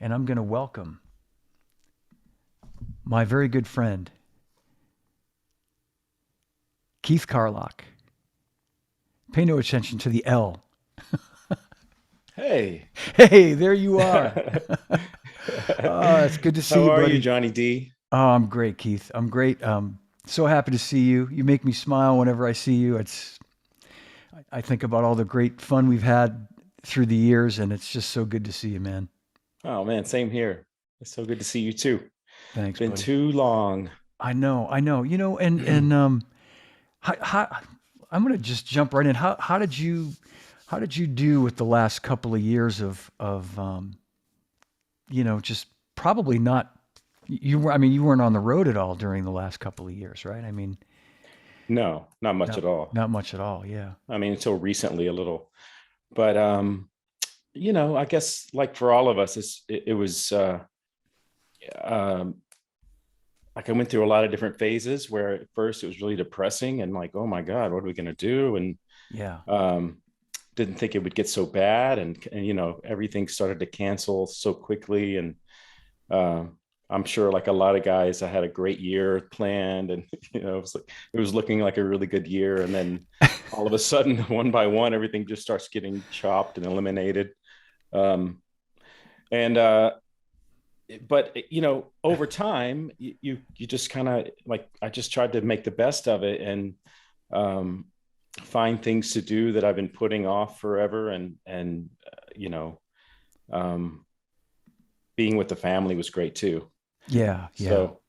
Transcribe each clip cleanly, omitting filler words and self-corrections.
and I'm going to welcome my very good friend, Keith Carlock. Pay no attention to the L. Hey. Hey, there you are. It's good to see How you, are you, buddy. Johnny D? Oh, I'm great, Keith. I'm great. So happy to see you. You make me smile whenever I see you. I think about all the great fun we've had through the years, and it's just so good to see you, man. Oh man, same here. It's so good to see you too. Thanks, Been buddy. too long. I know. How, I'm gonna just jump right in. How did you do with the last couple of years of just probably not you were I mean you weren't on the road at all during the last couple of years, right? I mean, No, not much not at all. not much at all. Yeah. I mean, until recently a little. But I guess like for all of us, it was um like I went through a lot of different phases where at first it was really depressing and like, oh my God, what are we gonna do? And Yeah. um didn't think it would get so bad and everything started to cancel so quickly and Um, I'm sure, like a lot of guys, I had a great year planned, and it was looking like a really good year, and then all of a sudden, one by one, everything just starts getting chopped and eliminated. Um, and but over time, you just kind of like I just tried to make the best of it and um, find things to do that I've been putting off forever, and um, being with the family was great too. Yeah. Yeah. So,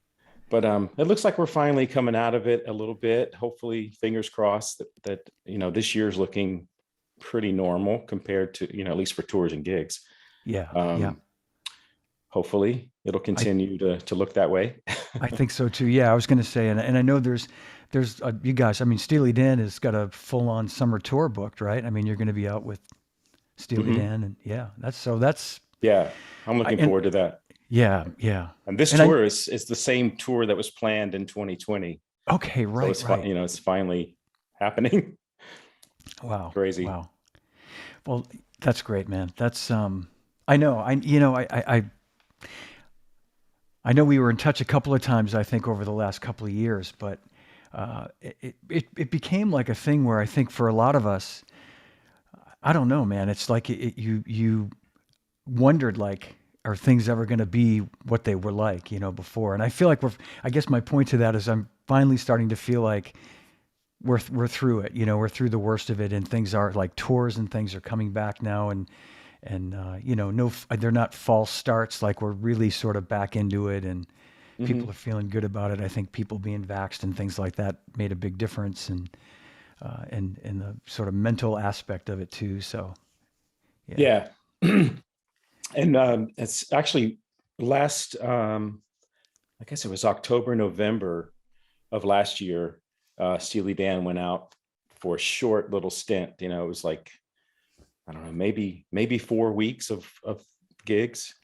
but it looks like we're finally coming out of it a little bit. Hopefully, fingers crossed that this year's looking pretty normal compared to at least for tours and gigs. Yeah. Yeah. Um, Hopefully, it'll I continue to look that way. I think so too. Yeah, I was going to say, and I know there's you guys. I mean, Steely Dan has got a full on summer tour booked, right? I mean, you're going to be out with Steely Hmm. Dan, and yeah, that's Yeah, I'm I looking and forward to that. yeah, yeah, And this and I tour is the same tour that was planned in 2020. okay, So right, right. it's finally happening. Wow, Crazy. wow. Well, that's great, man. That's I know, I know we were in touch a couple of times, I think, over the last couple of years, but it became like a thing where I think for a lot of us, I don't know, man. It's like you wondered like, are things ever going to be what they were like, before? And I feel like I guess my point to that is I'm finally starting to feel like we're through it. We're through the worst of it, and things are like tours and things are coming back now, and no, they're not false starts. Like we're really sort of back into it, and people are Hmm. feeling good about it. I think people being vaxxed and things like that made a big difference, and the sort of mental aspect of it too. So yeah. Yeah. And it's actually last, I guess it was October, November of last year. Steely Dan went out for a short little stint. It was like, I don't know, maybe 4 weeks of gigs.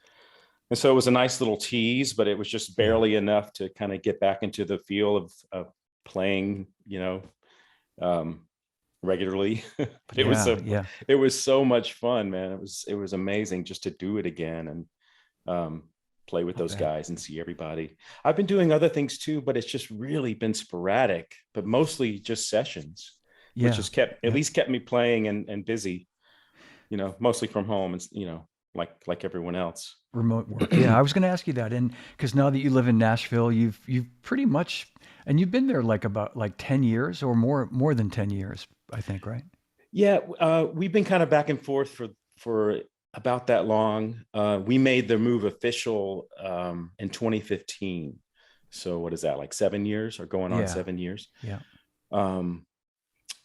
And so it was a nice little tease, but it was just Yeah. barely enough to kind of get back into the feel of playing, um, regularly. But Yeah. Yeah. it was so much fun, man. It was amazing just to do it again and um, play with I'll those bet. guys and see everybody. I've been doing other things too, but it's just really been sporadic, but mostly just sessions, which Yeah. has kept at Yeah. least kept me playing and busy. Mostly from home and like everyone else. Remote work. Yeah. I was going to ask you that. And because now that you live in Nashville, you've pretty much, and you've been there like about like 10 years or more than 10 years, I think, right? Yeah, we've been kind of back and forth for about that long. We made the move official in 2015. So what is that, like 7 years or going on Yeah. 7 years? Yeah. Um,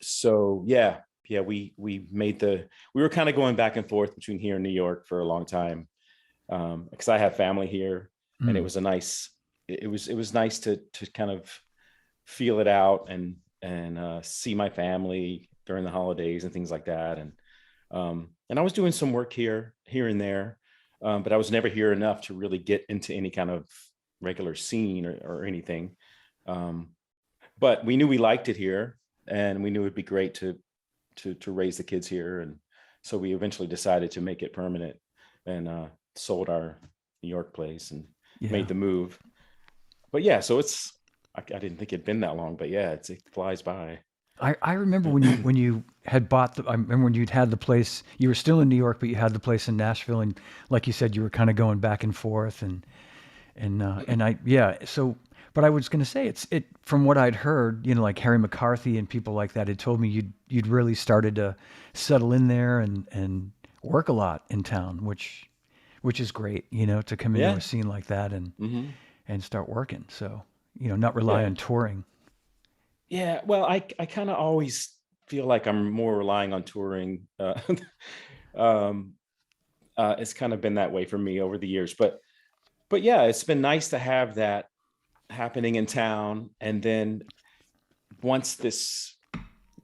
so yeah, we were kind of going back and forth between here and New York for a long time because I have family here, and it Mm. was a nice it was nice to kind of feel it out and see my family during the holidays and things like that. And I was doing some work here and there, but I was never here enough to really get into any kind of regular scene or anything. Um, but we knew we liked it here, and we knew it'd be great to raise the kids here, and so we eventually decided to make it permanent and sold New York place and Yeah. made the move. But yeah, so I didn't think it'd been that long, but yeah, it flies by. I remember when you had bought I remember when you'd had the place, you were still in New York, but you had the place in Nashville, and like you said, you were kind of going back and forth, and I yeah. So, but I was going to say it from what I'd heard, you know, like Harry McCarthy and people like that had told me you'd really started to settle in there and work a lot in town, which is great, you know, to come into Yeah. a scene like that Hmm. and start working. So, you know, not rely Yeah. on touring. Yeah. Well, I kind of always feel like I'm more relying on touring. Um, it's kind of been that way for me over the years, but yeah, it's been nice to have that happening in town. And then once this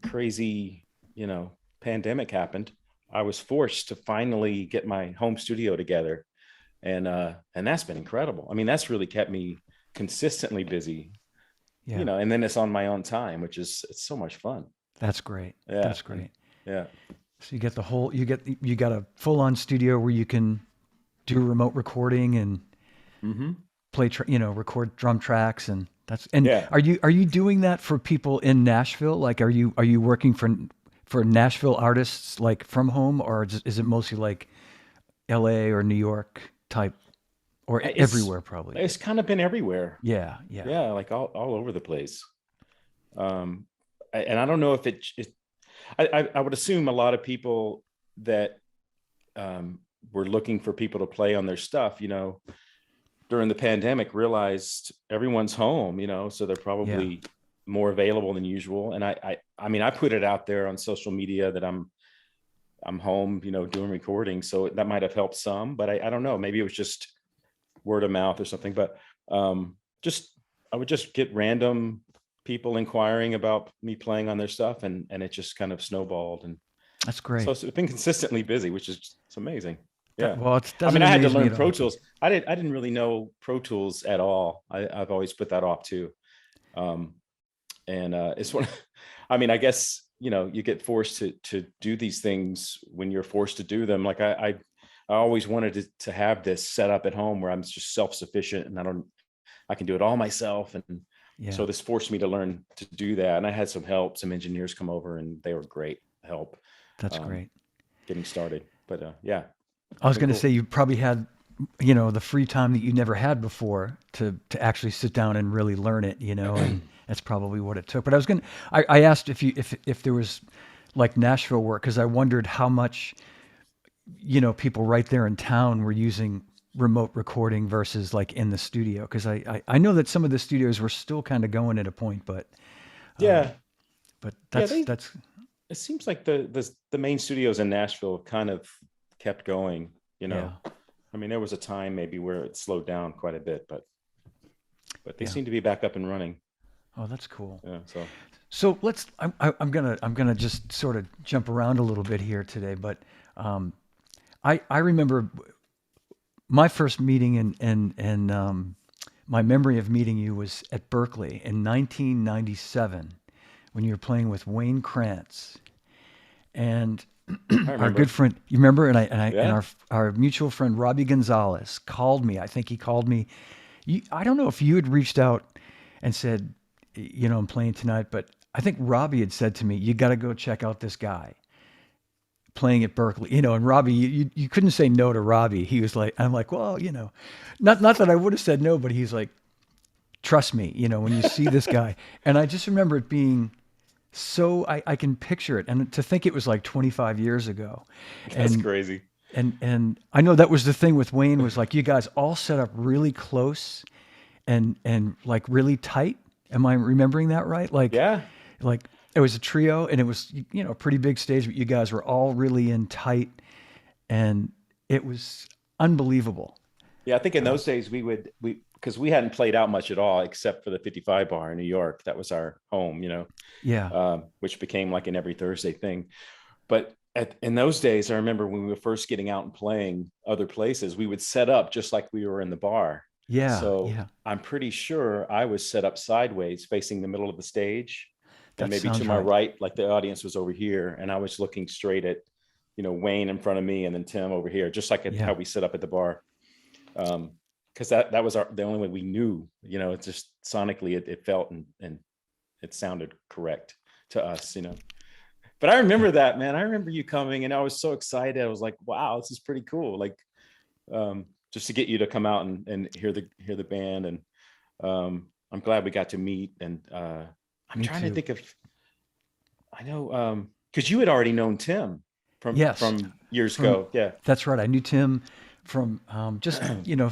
crazy, you know, pandemic happened, I was forced to finally get my home studio together. And that's been incredible. I mean, that's really kept me consistently busy, you Yeah. know, and then it's on my own time, which is it's so much fun. That's great. Yeah. That's And great. yeah. So you got a full on studio where you can do remote recording and Hmm. you know, record drum tracks and Yeah. are you doing that for people in Nashville? Like, are you working for Nashville artists like from home, or is it mostly like L.A. or New York type, or It's everywhere probably? it's kind of been everywhere. Yeah, yeah, Yeah, like all over the place. Um, and I don't know if I would assume a lot of people that were looking for people to play on their stuff, you know, during the pandemic realized everyone's home, you know, so they're yeah, probably more available than usual. And I mean, I put it out there on social media that I'm home, you know, doing recording. So that might have helped some, but I don't know. Maybe it was just word of mouth or something. But just I would just get random people inquiring about me playing on their stuff, and it just kind of snowballed. And that's so great. it's been consistently busy, which is it's amazing. That, Yeah. well, it I mean, doesn't I had to amaze me learn at Pro all. Tools. I didn't really know Pro Tools at all. I've always put that off too. Um, and it's one. I mean, I guess you know you get forced to do these things when you're forced to do them. Like I always wanted to have this set up at home where I'm just self sufficient and I can do it all myself. And Yeah, so this forced me to learn to do that. And I had some help. Some engineers come over, and they were great help that's um, great. getting started. But yeah, I it's was been going to say cool. you probably had, you know, the free time that you never had before to actually sit down and really learn it, you know, and that's probably what it took. But I asked if there was like Nashville work because I wondered how much, you know, people right there in town were using remote recording versus like in the studio because I know that some of the studios were still kind of going at a point, Yeah, but yeah. that's It seems like the main studios in Nashville kind of kept going. You yeah, know, I mean, there was a time maybe where it slowed down quite a bit, but they yeah. seem to be back up and running. Oh, that's cool. Yeah. So So I'm gonna just sort of jump around a little bit here today, but um, I remember my first meeting and my memory of meeting you was at Berkeley in 1997 when you were playing with Wayne Krantz and I our good remember. friend. You remember? And Yeah. our mutual friend Robbie Gonzalez called me. I think he called me. I don't know if you had reached out and said, you know, I'm playing tonight, but I think Robbie had said to me, you got to go check out this guy playing at Berkeley, you know, and Robbie, you couldn't say no to Robbie. He was like, I'm like, well, you know, not that I would have said no, but he's like, trust me, you know, when you see this guy. And I just remember it being so, I can picture it. And to think it was like 25 years ago. That's And, crazy. and I know that was the thing with Wayne was like, you guys all set up really close and like really tight. Am I remembering that right? Yeah. Like it was a trio and it was, you know, a pretty big stage, but you guys were all really in tight and it was unbelievable. Yeah. I think in those days we because we hadn't played out much at all except for the 55 bar in New York. That was our home, you know, Yeah. which became like an every Thursday thing. But in those days, I remember when we were first getting out and playing other places, we would set up just like we were in the bar. Yeah. So Yeah. I'm pretty sure I was set up sideways facing the middle of the stage. And That maybe to sounds my right. right, like the audience was over here. And I was looking straight at, you know, Wayne in front of me and then Tim over here, just like how Yeah. we set up at the bar. Because that was the only way we knew. It's just sonically it felt and it sounded correct to us. But I Yeah. remember that, man. I remember you coming, and I was so excited. I was like, wow, this is pretty cool. Like, just to get you to come out and hear the band, and I'm glad we got to meet. And I'm Me trying to too. think of, I know, because you had already known Tim from Yes. from years From ago. Yeah. That's right. I knew Tim from just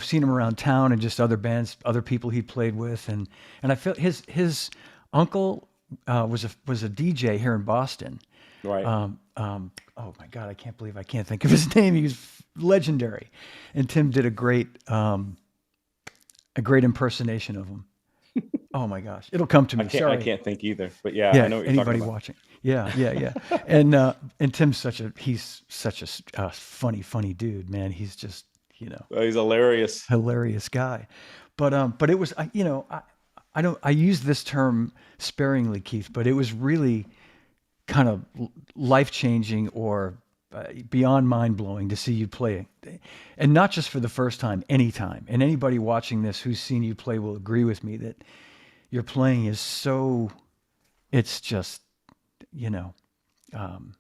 seeing him around town and just other bands, other people he played with, and I felt his uncle was a DJ here in Boston. Right. Oh my God, I can't believe I can't think of his name. He was legendary, and Tim did a great impersonation of him. Oh my gosh, it'll come to I me. can't I Sorry. can't think either. But yeah, I Yeah, know what you're talking anybody about. watching. Yeah, yeah, yeah. And Tim's he's such a funny dude, man. He's just, He's hilarious. hilarious guy. But it was, I don't, I use this term sparingly, Keith, but it was really kind of life changing or beyond mind blowing to see you play, and not just for the first time, anytime. And anybody watching this who's seen you play will agree with me that your playing is so, it's just, you know, um,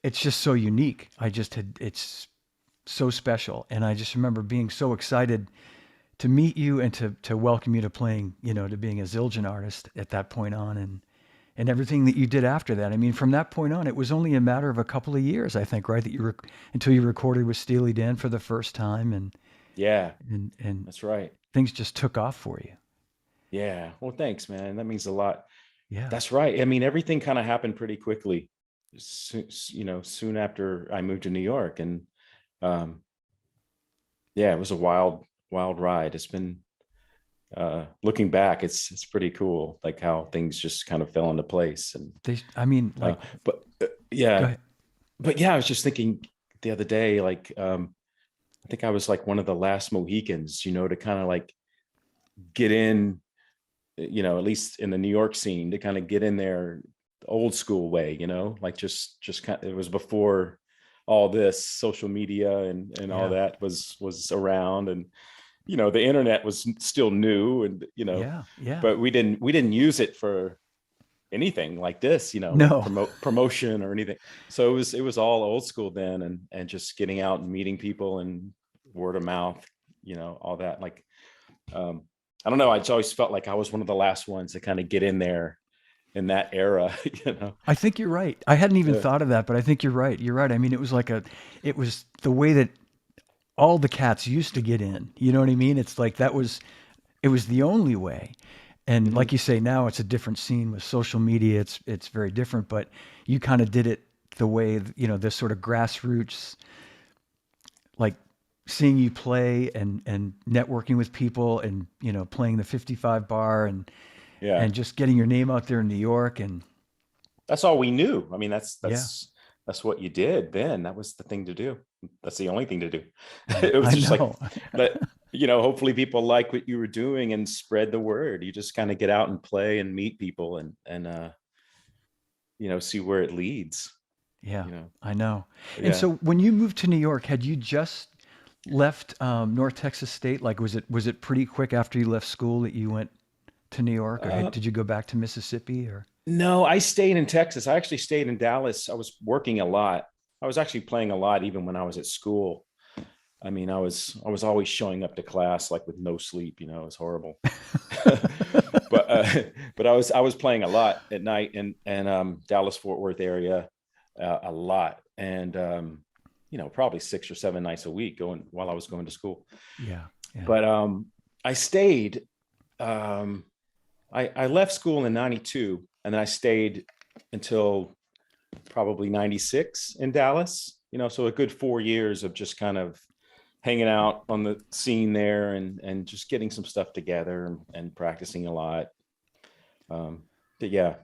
it's just so unique. It's so special. And I just remember being so excited to meet you and to welcome you to playing, to being a Zildjian artist at that point on, and everything that you did after that. I mean, from that point on, it was only a matter of a couple of years, I think, right? Until you recorded with Steely Dan for the first time, Yeah, and that's right. things just took off for you. Yeah. Well, thanks, man. That means a lot. Yeah. That's right. I mean, everything kind of happened pretty quickly. Soon after I moved to New York, and um, yeah, it was a wild ride. It's been looking back, it's pretty cool, like how things just kind of fell into place. And I mean, uh, like, but go yeah, ahead. but yeah, I was just thinking the other day, like I think I was like one of the last Mohicans, to kind of like get in, at least in the New York scene, to kind of get in there the old school way, like just kind of, it was before all this social media and all Yeah. that was around. And the internet was still new, and Yeah. Yeah. but we didn't use it for anything like this, like No. promotion or anything. So it was all old school then, and just getting out and meeting people and word of mouth, all that. Like um I don't know, I just always felt like I was one of the last ones to kind of get in there in that era. I think you're right. I hadn't even Yeah. thought of that, but I think you're right. You're right. I mean, it was the way that all the cats used to get in. You know what I mean? It's like it was the only way. And Mhm. like you say, now it's a different scene with social media. It's very different, but you kind of did it the way, this sort of grassroots, like seeing you play and networking with people and, playing the 55 bar Yeah, and just getting your name out there in New York. And that's all we knew. I mean, that's yeah, that's that's what you did then. That was the thing to do. That's the only thing to do. I, It was I just like, know. let hopefully people like what you were doing and spread the word. You just kind of get out and play and meet people, and see where it leads. Yeah, you know I know. And yeah. so when you moved to New York, had you just left North Texas State? Like, was it pretty quick after you left school that you went to New York, or uh, did you go back to Mississippi? Or no, I stayed in Texas. I actually stayed in Dallas. I was working a lot. I was actually playing a lot even when I was at school. I mean, I was always showing up to class like with no sleep. It was horrible. but but I was playing a lot at night, and Dallas Fort Worth area, a lot, and probably 6 or 7 nights a week going while I was going to school. yeah, yeah, But I stayed. Um, I left school in '92, and then I stayed until probably '96 in Dallas. So a good 4 years of just kind of hanging out on the scene there, and just getting some stuff together, and practicing a lot. But yeah,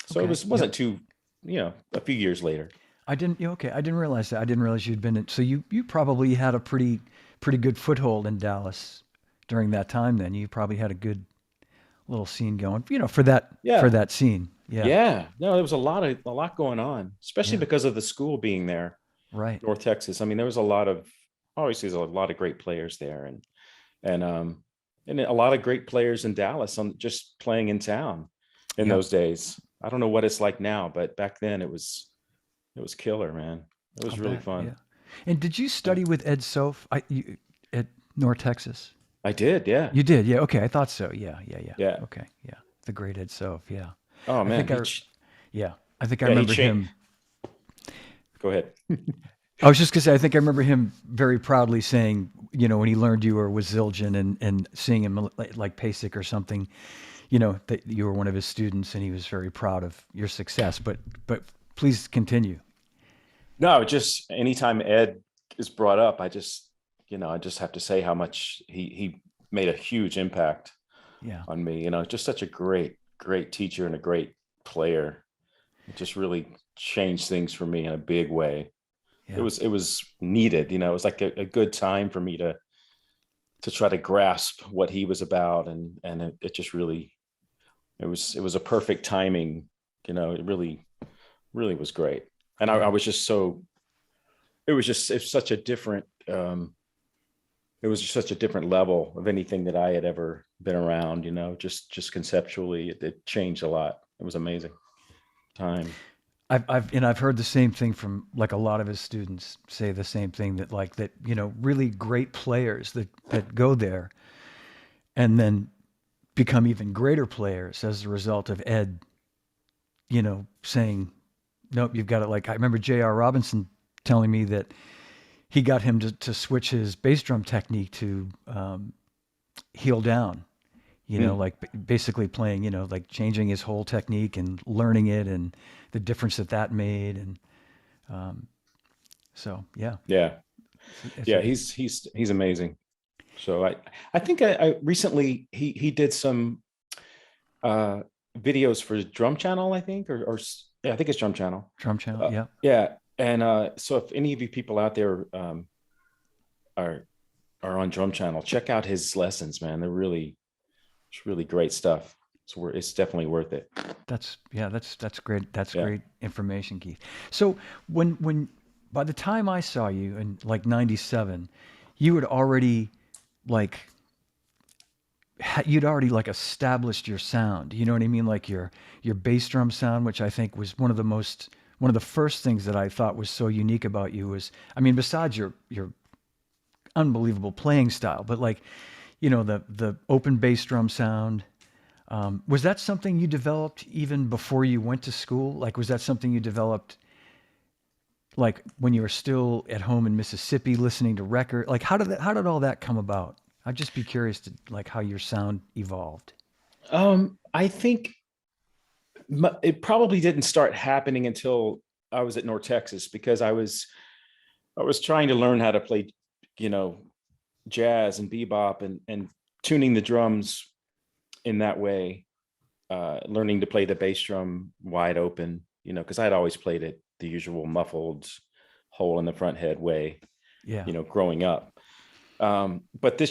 so it okay, yep. wasn't too, a few years later. Okay, I didn't realize that. I didn't realize you'd been in. So you probably had a pretty good foothold in Dallas during that time. Then you probably had a good little scene going. For Yeah, that scene. Yeah, yeah. No, there was a lot going on, especially yeah, because of the school being there, right. North Texas. I mean, there was a lot of obviously there's a lot of great players there, and and a lot of great players in Dallas on just playing in town in Yeah, those days. I don't know what it's like now, but back then it was killer, man. It I'll was really bet. fun. Yeah. And did you Yeah. study with Ed Soph at North Texas? I did, yeah. You did, yeah. Okay, I thought so. Yeah, yeah, yeah. Yeah. Okay, yeah. The great Ed Soph. Yeah, Oh I man, think he I. Yeah, I think I yeah, he remember changed. him. Go ahead. I was just gonna say, I think I remember him very proudly saying, when he learned you were with Zildjian and seeing him like Pasek or something, that you were one of his students, and he was very proud of your success. But please continue. No, just anytime Ed is brought up, I just have to say how much he made a huge impact Yeah, on me. Just such a great teacher and a great player. It just really changed things for me in a big way. yeah, It was needed. It was like a good time for me to try to grasp what he was about, and it just really it was a perfect timing. It really was great, and I yeah. was just so it's such a different it was such a different level of anything that I had ever been around. Just conceptually, it changed a lot. It was amazing time. I've heard the same thing from like a lot of his students say the same thing, that like that, really great players that go there and then become even greater players as a result of Ed, saying, nope, you've got to, like, I remember J.R. Robinson telling me that he got him to switch his bass drum technique to heel down, Hmm. like basically playing, like changing his whole technique and learning it and the difference that made. And um, so, yeah, Yeah, it's a yeah. good, He's amazing. So I think I recently he did some uh videos for Drum Channel, I think, or yeah, I think it's Drum Channel. drum channel. Yeah. Yeah, and so if any of you people out there are are on Drum Channel, check out his lessons, man. It's really great stuff. It's definitely worth it. That's great. That's Yeah. great information, Keith. So when by the time I saw you in like '97, you had already like you'd already like established your sound. You know what I mean? Like your bass drum sound, which I think was one of the first things that I thought was so unique about you was, I mean, besides your unbelievable playing style, but like, the open bass drum sound. Was that something you developed even before you went to school? Like, was that something you developed like when you were still at home in Mississippi listening to record? Like, how did all that come about? I'd just be curious to like how your sound evolved. I think it probably didn't start happening until I was at North Texas, because I was trying to learn how to play, you know, jazz and bebop, and tuning the drums in that way, learning to play the bass drum wide open, because I'd always played it the usual muffled hole in the front head way, Yeah, growing up. But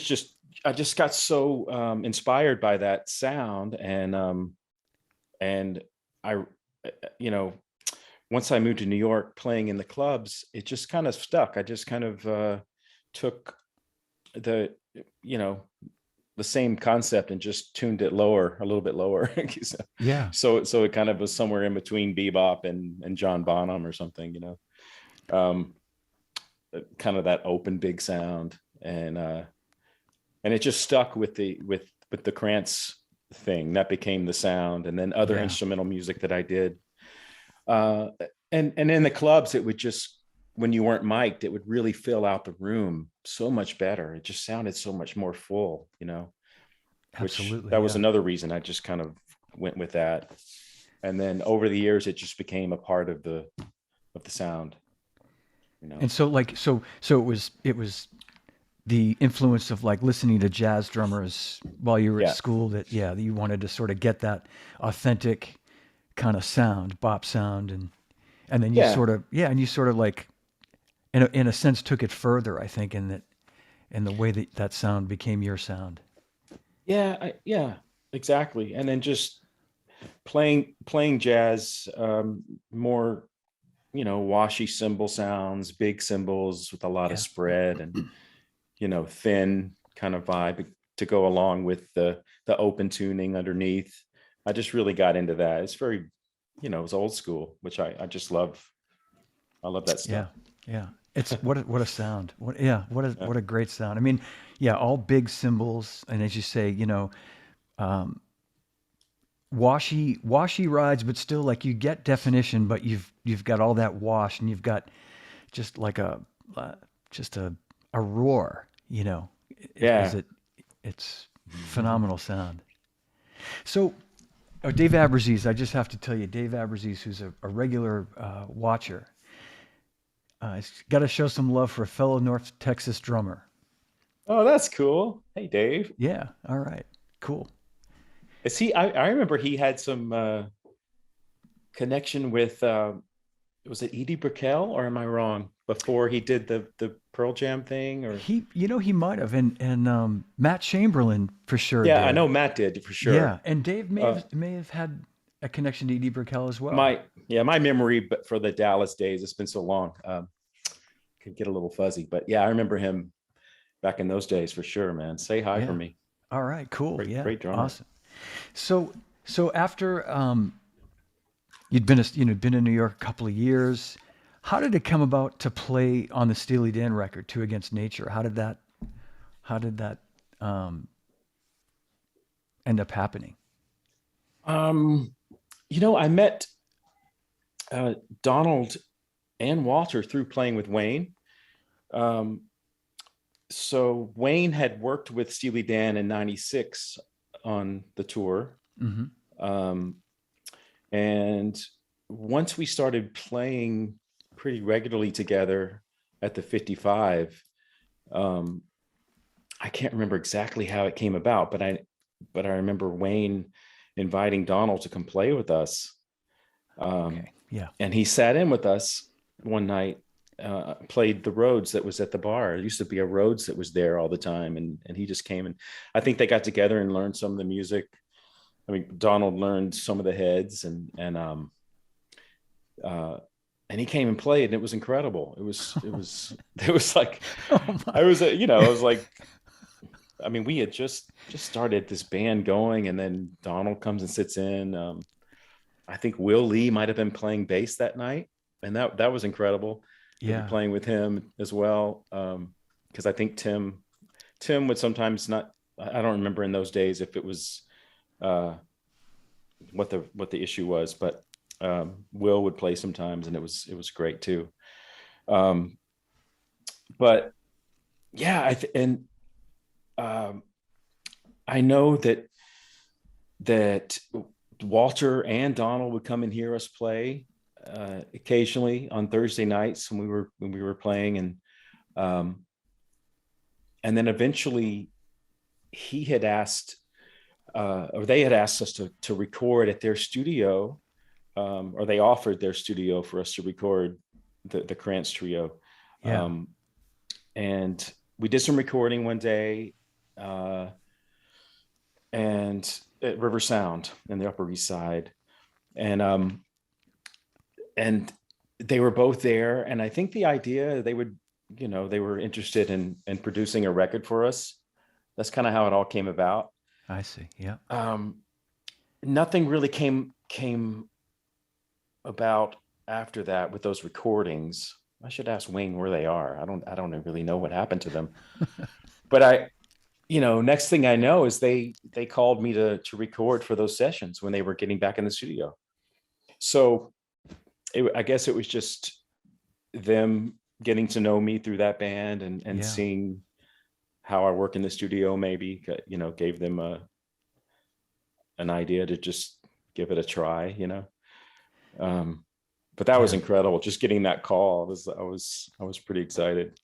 I just got so inspired by that sound, and I, you know, once I moved to New York, playing in the clubs, it just kind of stuck. I just kind of took the, you know, the same concept and just tuned it lower, a little bit lower. yeah. So it kind of was somewhere in between bebop and John Bonham or something, um, kind of that open big sound, and it just stuck with the Krantz thing that became the sound, and then other Yeah, instrumental music that I did, uh, and in the clubs, it would just, when you weren't mic'd, it would really fill out the room so much better. It just sounded so much more full, which absolutely. that was Yeah. another reason I just kind of went with that. And then over the years, it just became a part of the sound, you know. And so like so it was the influence of like listening to jazz drummers while you were at Yeah, school that, yeah, that you wanted to sort of get that authentic kind of sound, bop sound, and then you yeah, sort of, yeah, and you sort of like in a sense took it further, I think, in the way that that sound became your sound. yeah, exactly. And then just playing jazz more. washy cymbal sounds, big cymbals with a lot of Yeah. spread, and thin kind of vibe to go along with the open tuning underneath. I just really got into that. It's very, it's old school, which I just love. I love that Yeah. stuff. Yeah. It's what a sound. What a Yeah. what a great sound. I mean, yeah, all big cymbals, and as you say, um, washy rides, but still like you get definition, but you've got all that wash, and you've got just like uh, just a roar, as Yeah. it's phenomenal sound. So, Dave Aberzies, I just have to tell you, Dave Aberzies, who's a regular watcher, he's got to show some love for a fellow North Texas drummer. Oh, that's cool. Hey, Dave. Yeah, all right, cool. Is he? I remember he had some connection with. Was it Edie Brickell, or am I wrong? Before he did the Pearl Jam thing, or He might have, and Matt Chamberlain for sure yeah, I did. know Matt did for Yeah, sure. and Dave may Uh, have may have had a connection to Edie Brickell as well. my memory, but for the Dallas days, it's been so long, could get a little fuzzy. But yeah, I remember him back in those days for sure, man. Say hi for Yeah. me. All right, cool. Great, Yeah, great drummer. awesome. So after you'd been in New York a couple of years, how did it come about to play on the Steely Dan record, Two Against Nature? How did that um, end up happening? Um, I met uh, Donald and Walter through playing with Wayne. Um, so Wayne had worked with Steely Dan in '96 on the tour. Hmm. Um, and once we started playing pretty regularly together at the 55, um, I can't remember exactly how it came about, but I remember Wayne inviting Donald to come play with us. Um, Okay. Yeah. and he sat in with us one night, played the Rhodes that was at the bar. It used to be a Rhodes that was there all the time. And he just came, and I think they got together and learned some of the music. I mean, Donald learned some of the heads, uh, and he came and played, and it was incredible. It was like, Oh my. I was like, I mean, we had just started this band going, and then Donald comes and sits in. I think Will Lee might have been playing bass that night, and that was incredible to be Yeah. playing with him as well. Because I think Tim would sometimes not. I don't remember in those days if it was uh, what the issue was, but Will would play sometimes, and it was great too. Um, but yeah, and um, I know that Walter and Donald would come and hear us play occasionally on Thursday nights when we were playing, um, and then eventually he had asked, or they had asked us to record at their studio, or they offered their studio for us to record the Krantz trio. Yeah. Um, and we did some recording one day, uh, and at River Sound in the Upper East Side, and and they were both there. And I think the idea they were interested in producing a record for us. That's kind of how it all came about. I see. Yeah. Um, Nothing really came about after that with those recordings. I should ask Wayne where they are. I don't really know what happened to them. But next thing I know is they called me to record for those sessions when they were getting back in the studio. So I guess it was just them getting to know me through that band, and Yeah. seeing how I work in the studio, maybe, gave them an idea to just give it a try. Um, but that was Yeah. incredible. Just getting that call, I was pretty excited.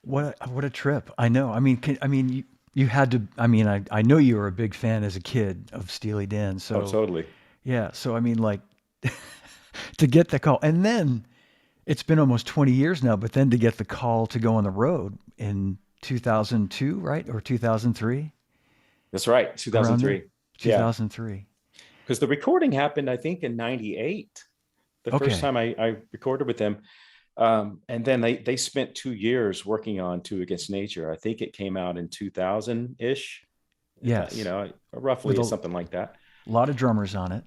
What a trip. I know. I mean, you had to. I mean, I know you were a big fan as a kid of Steely Dan. Oh, So totally. yeah. So I mean, like to get the call, and then it's been almost 20 years now. But then to get the call to go on the road in 2002, right, or 2003, That's right. around there, 2003. Yeah. 2003. Because the recording happened, I think, in '98. the first Okay. time I recorded with them. And then they spent 2 years working on Two Against Nature. I think it came out in 2000 ish, you Yes. know, With roughly a something like that. lot of drummers on it,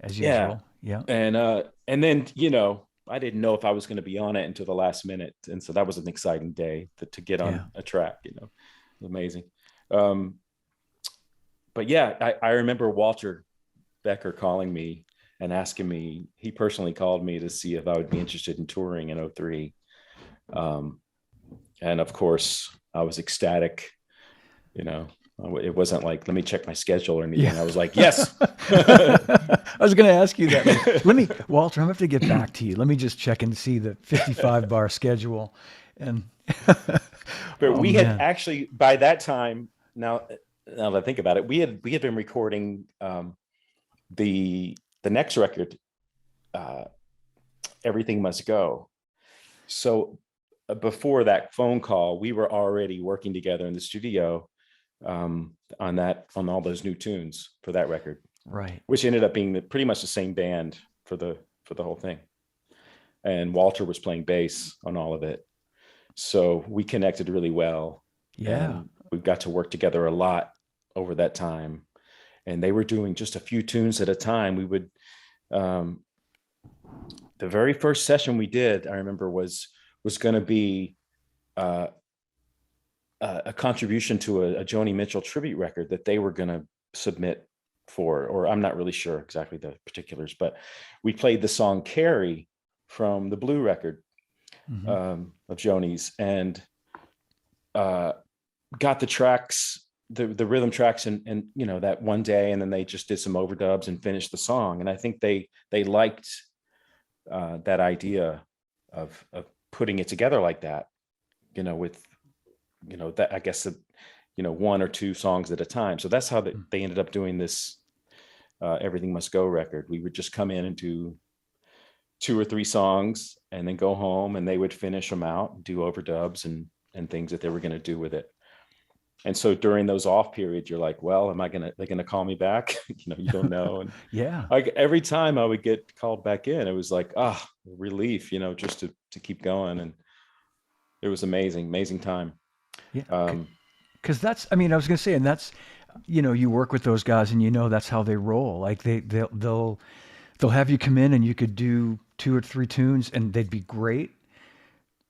as Yeah. usual. Yeah. And then, you know, I didn't know if I was going to be on it until the last minute. And so that was an exciting day to get Yeah. on a track, you know, amazing. Um, but yeah, I remember Walter Becker calling me and asking me, he personally called me to see if I would be interested in touring in '03. Um, and of course, I was ecstatic. You know, it wasn't like, let me check my schedule or Yeah. anything. I was like, yes. I was going to ask you that. Like, Walter, I'm going to have to get back to you. Let me just check and see the 55 bar schedule. And But oh we had man. actually, by that time, now that I think about it, we had been recording the next record, uh, Everything Must Go. So before that phone call, we were already working together in the studio, on all those new tunes for that record, Right. which ended up being pretty much the same band for the whole thing. And Walter was playing bass on all of it, so we connected really well, Yeah. and we got to work together a lot over that time. And they were doing just a few tunes at a time. We would, um, the very first session we did, I remember, was going to be uh, a contribution to a Joni Mitchell tribute record that they were going to submit for, or I'm not really sure exactly the particulars, but we played the song Carrie from the Blue record, Hmm. of Joni's, and uh, got the tracks, the rhythm tracks, and you know, that one day, and then they just did some overdubs and finished the song. And I think they liked that idea of putting it together like that, you know, with, you know, that, I guess, you know, one or two songs at a time. So that's how they ended up doing this Everything Must Go record. We would just come in and do two or three songs and then go home, and they would finish them out and do overdubs and things that they were going to do with it. And so during those off periods, you're like, well, they gonna call me back? You know, you don't know. And Yeah. like every time I would get called back in, it was like, relief, you know, just to keep going. And it was amazing, amazing time. Yeah. Um, Because that's, I mean, I was going to say, and that's, you work with those guys and that's how they roll. Like they'll have you come in and you could do two or three tunes and they'd be great,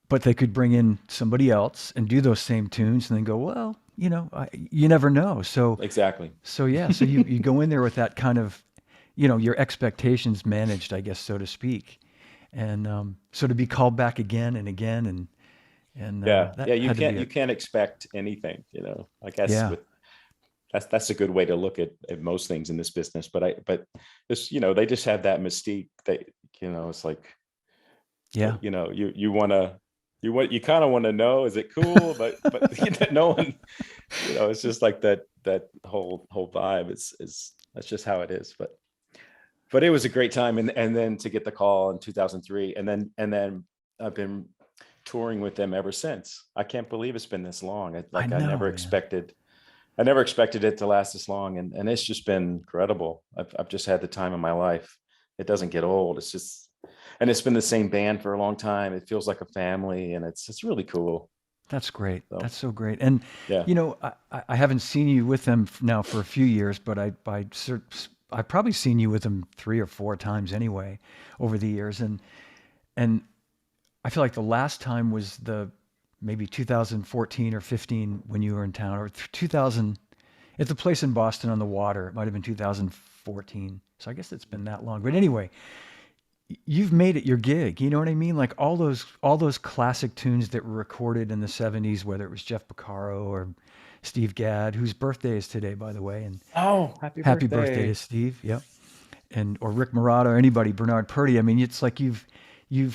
but they could bring in somebody else and do those same tunes and then go, well, you never know. exactly. So yeah, so you go in there with that kind of, your expectations managed, I guess, so to speak. And so to be called back again and again and Yeah. that Yeah. had to be You it. can't expect anything, you know, I guess Yeah. with, that's a good way to look at most things in this business. But this, you know, they just have that mystique that, you know, it's like, Yeah. you know, you kind of want to know, is it cool? But you know, no one, you know, it's just like that whole vibe is that's just how it is. But it was a great time. And then to get the call in 2003, and then I've been touring with them ever since. I can't believe it's been this long. I I know, never man. expected, it to last this long. And it's just been incredible. I've just had the time of my life. It doesn't get old. It's just, and it's been the same band for a long time. It feels like a family, and it's really cool. That's great. So That's so great. And yeah. I haven't seen you with them now for a few years, but I've probably seen you with them three or four times anyway over the years. And I feel like the last time was the maybe 2014 or 15 when you were in town, or 2000 at the place in Boston on the water. It might have been 2014. So I guess it's been that long. But anyway, you've made it your gig. You know what I mean? Like all those classic tunes that were recorded in the 70s, whether it was Jeff Porcaro or Steve Gadd, whose birthday is today, by the way, and Oh, happy happy birthday to birthday. Steve. Yep. And or Rick Morato or anybody, Bernard Purdy. I mean, it's like you've you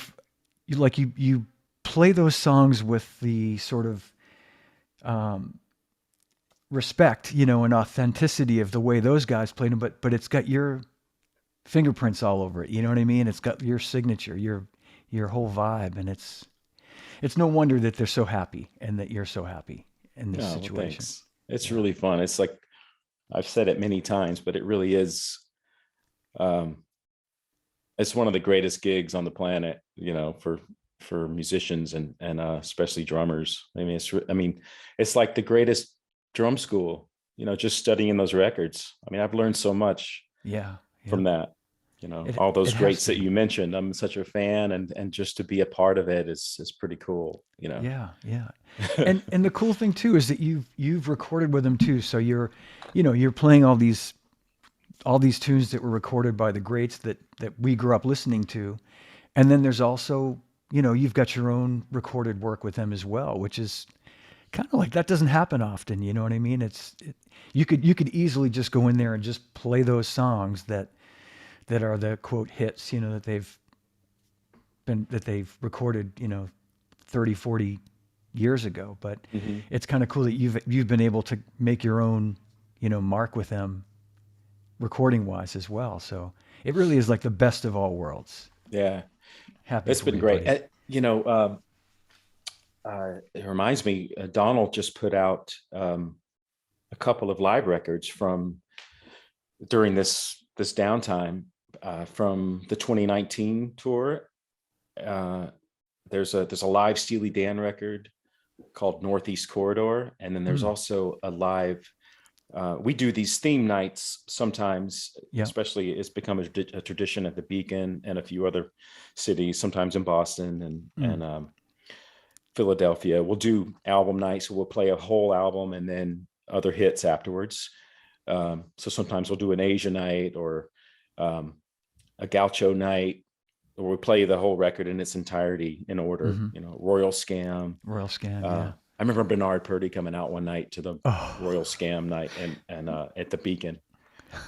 play those songs with the sort of um, respect, and authenticity of the way those guys played them, but it's got your fingerprints all over it. You know what I mean? It's got your signature, your whole vibe, and it's no wonder that they're so happy and that you're so happy in this Oh, well, situation. thanks. It's Yeah. really fun. It's like, I've said it many times, but it really is, um, it's one of the greatest gigs on the planet, for musicians and especially drummers. I mean, it's like the greatest drum school, just studying those records. I mean, I've learned so much Yeah. from Yep. that, It all those it has greats to that you be. mentioned. I'm such a fan, and just to be a part of it is pretty cool. Yeah, yeah. And the cool thing too is that you've recorded with them too. So you're playing all these tunes that were recorded by the greats that we grew up listening to. And then there's also, you've got your own recorded work with them as well, which is kind of like that doesn't happen often, you know what I mean? You could easily just go in there and just play those songs that are the quote hits, that they've recorded, 30, 40 years ago. But Hmm. it's kind of cool that you've been able to make your own, mark with them recording wise as well. So it really is like the best of all worlds. Yeah, Happy it's for been you, great. buddy. It reminds me, Donald just put out a couple of live records from during this downtime, from the 2019 tour. Uh, there's a live Steely Dan record called Northeast Corridor, and then there's Mm, also a live. We do these theme nights sometimes, yeah. especially it's become a tradition at the Beacon and a few other cities, sometimes in Boston Mm, and Philadelphia. We'll do album nights, so we'll play a whole album and then other hits afterwards. So sometimes we'll do an Asia night or um, a Gaucho night, where we play the whole record in its entirety in order. hmm. Royal Scam. Royal Scam. Uh, Yeah. I remember Bernard Purdy coming out one night to the Royal Oh, Scam night and at the Beacon.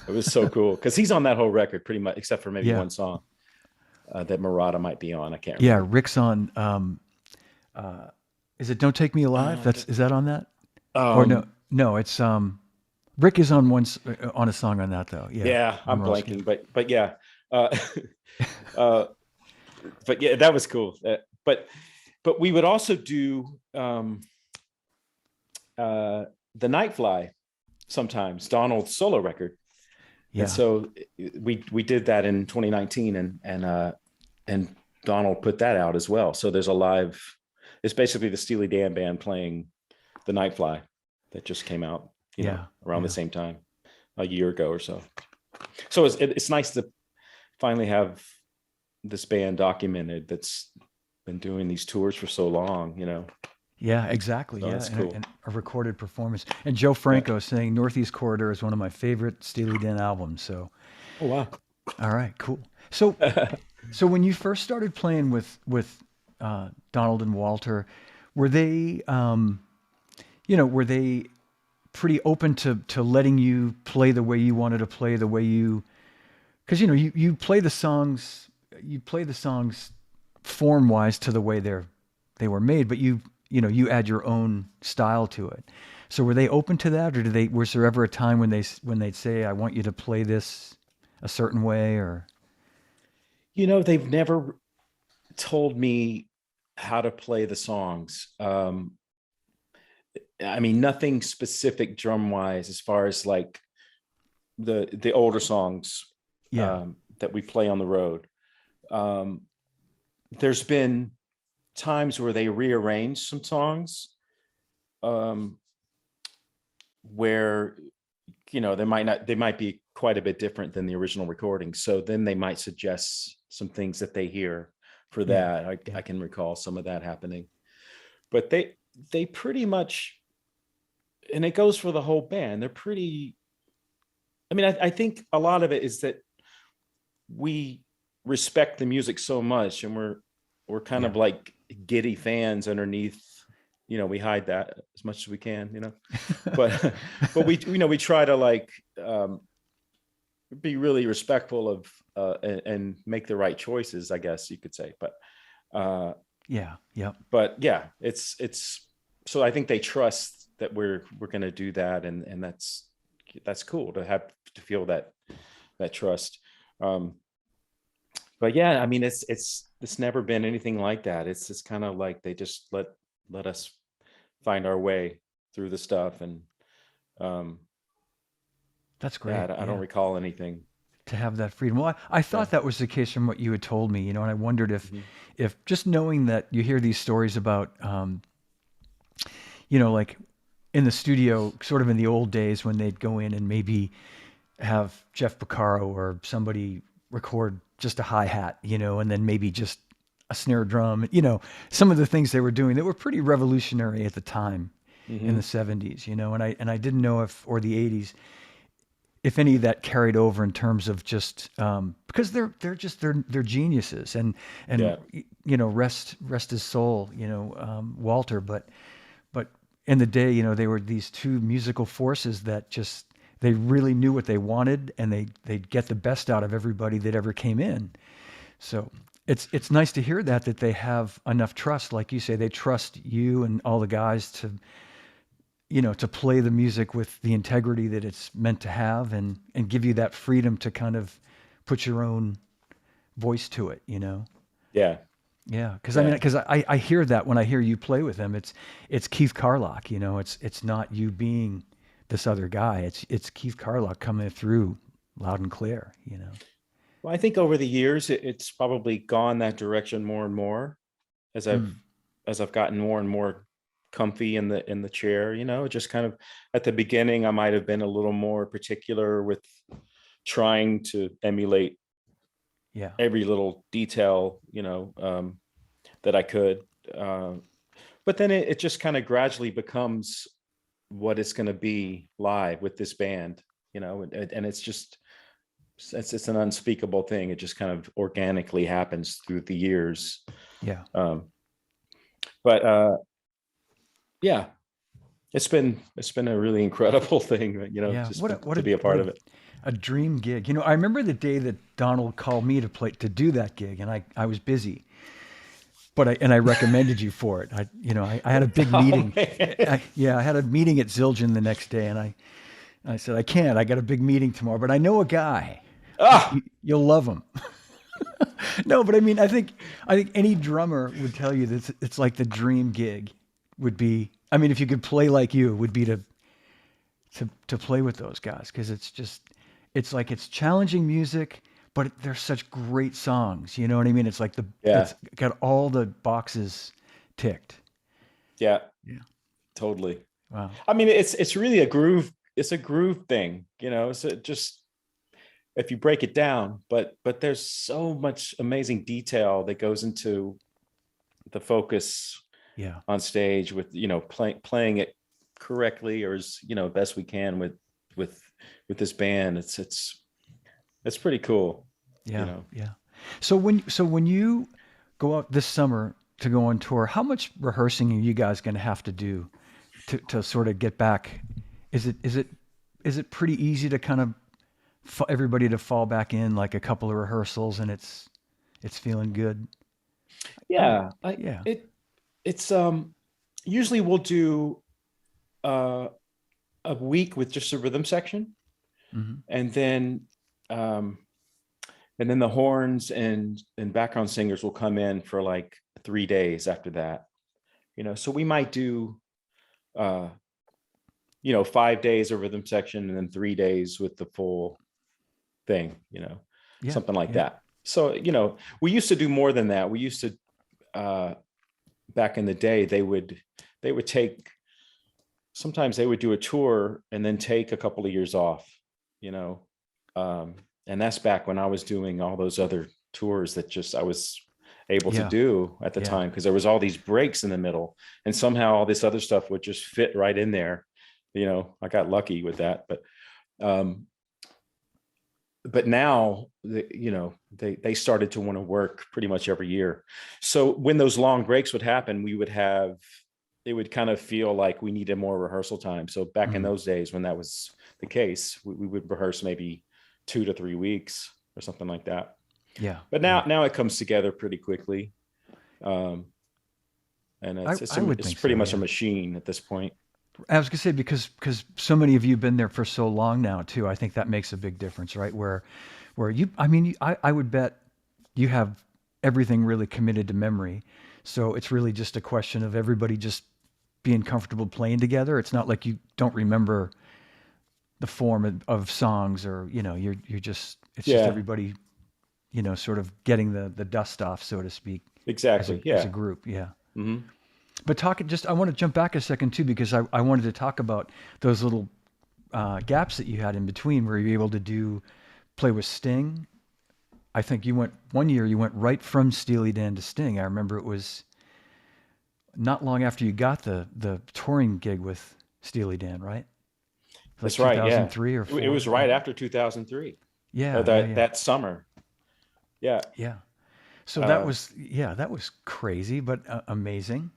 It was so cool because he's on that whole record pretty much, except for maybe yeah. one song that Murata might be on. I can't Yeah. remember. Rick's on, uh, is it Don't Take Me Alive? Uh, Is that on that? Or no, um, no, it's, Rick is on on a song on that though. Yeah. yeah, On I'm Royal Scam. blanking, but yeah, uh, uh, but yeah, that was cool. But we would also do uh, the Nightfly sometimes, Donald's solo record, and Yeah. so we did that in 2019, and Donald put that out as well. So there's a live. It's basically the Steely Dan band playing the Nightfly that just came out, Yeah. around the Yeah. same time, a year ago or so. So it's nice to finally have this band documented that's been doing these tours for so long. Yeah, exactly. So Yeah, that's and cool. a recorded performance. And Joe Yeah. Franco saying Northeast Corridor is one of my favorite Steely Dan albums. So, Oh wow. all right, cool. So when you first started playing with Donald and Walter, were they were they pretty open to letting you play the way you wanted to play, the way you, because you play the songs form wise to the way they were made, but you add your own style to it. So were they open to that, or was there ever a time when they'd say, I want you to play this a certain way, or They've never told me how to play the songs. I mean, nothing specific drum wise, as far as like the older songs yeah, that we play on the road. Um, there's been times where they rearrange some songs, um, where they might be quite a bit different than the original recording. So then they might suggest some things that they hear for yeah, that. yeah, I can recall some of that happening, but they pretty much, and it goes for the whole band. They're pretty. I mean, I think a lot of it is that we respect the music so much, and we're kind yeah, of like giddy fans underneath. We hide that as much as we can. But but we try to like be really respectful of and make the right choices, I guess you could say. Uh, yeah, yeah. but yeah, it's so I think they trust that we're going to do that, and that's cool to have to feel that trust. Um, but yeah, I mean, it's never been anything like that. It's just kind of like they just let us find our way through the stuff, and um, That's yeah, great. I don't Yeah. recall anything to have that freedom. Well, I Yeah. thought that was the case from what you had told me, and I wondered Mhm. if just knowing that you hear these stories about, like in the studio, sort of in the old days when they'd go in and maybe have Jeff Beccaro or somebody record just a hi-hat, and then maybe just a snare drum, some of the things they were doing that were pretty revolutionary at the time in the Mhm. 70s, and I didn't know if, or the 80s, if any of that carried over in terms of just because they're geniuses and Yeah. rest his soul, Walter, but in the day, they were these two musical forces that just they really knew what they wanted, and they'd get the best out of everybody that ever came in. So it's nice to hear that they have enough trust, like you say, they trust you and all the guys to play the music with the integrity that it's meant to have, and give you that freedom to kind of put your own voice to it. Yeah. Yeah, because I mean, Yeah. because I hear that when I hear you play with him, it's Keith Carlock. It's not you being this other guy. It's Keith Carlock coming through loud and clear. Well, I think over the years it's probably gone that direction more and more as I've Mm, as I've gotten more and more comfy in the chair. Just kind of at the beginning, I might have been a little more particular with trying to emulate yeah, every little detail, that I could. Uh, but then it just kind of gradually becomes what it's going to be live with this band, and it's an unspeakable thing. It just kind of organically happens through the years. yeah, Um, but yeah, it's been a really incredible thing, yeah. just to be a What part of it. a dream gig. I remember the day that Donald called me to do that gig, and I was busy. But I recommended you for it. I had a big Oh meeting. man. Yeah, I had a meeting at Zildjian the next day, and I said, I can't. I got a big meeting tomorrow, but I know a guy. Ah, You'll love him. No, but I mean, I think any drummer would tell you that it's like the dream gig would be. I mean, if you could play like you, would be to play with those guys, because it's like it's challenging music, but they're such great songs. You know what I mean? It's like yeah, it's got all the boxes ticked. yeah, Yeah. totally. Wow. I mean, it's really a groove. It's a groove thing, so just if you break it down, but there's so much amazing detail that goes into the focus Yeah. on stage with playing it correctly, or as best we can with with this band. It's pretty cool, you Yeah. know. Yeah. So when you go out this summer to go on tour, how much rehearsing are you guys going to have to do to sort of get back? Is it pretty easy to kind of everybody to fall back in like a couple of rehearsals and it's feeling good? I would, Yeah, I yeah. it it's usually we'll do uh a week with just a rhythm section, Hmm. and then um the horns and background singers will come in for like 3 days after that. So we might do uh 5 days of rhythm section and then 3 days with the full thing, Yeah. something like Yeah. that. So we used to do more than that. We used to uh back in the day, they would take sometimes they would do a tour and then take a couple of years off, you know. Um, and that's back when I was doing all those other tours that just I was able to Yeah. do at the Yeah. time, because there was all these breaks in the middle, and somehow all this other stuff would just fit right in there. I got lucky with that, um, but now they started to want to work pretty much every year. So when those long breaks would happen, it would kind of feel like we needed more rehearsal time. So back in Mhm. those days when that was the case, we would rehearse maybe 2 to 3 weeks or something like that. Yeah. But Yeah. now it comes together pretty quickly. Um, and I, it's I would it's think pretty so. much a Yeah. machine at this point. I was gonna say because so many of you have been there for so long now too. I think that makes a big difference, right? Where you, I mean, I would bet you have everything really committed to memory. So it's really just a question of everybody just being comfortable playing together. It's not like you don't remember the form of songs, or you're just It's just Yeah, everybody, sort of getting the dust off, so to speak, exactly. as a Yeah. group. Yeah. Hmm. But I want to jump back a second too, because I wanted to talk about those little gaps that you had in between where you were able to play with Sting. I think one year you went right from Steely Dan to Sting. I remember it was not long after you got the touring gig with Steely Dan, right? Like That's right. Yeah. 2003 or It was 4, right maybe. after 2003. Yeah, yeah, That yeah, summer. Yeah. yeah. So Uh, that was crazy, but amazing.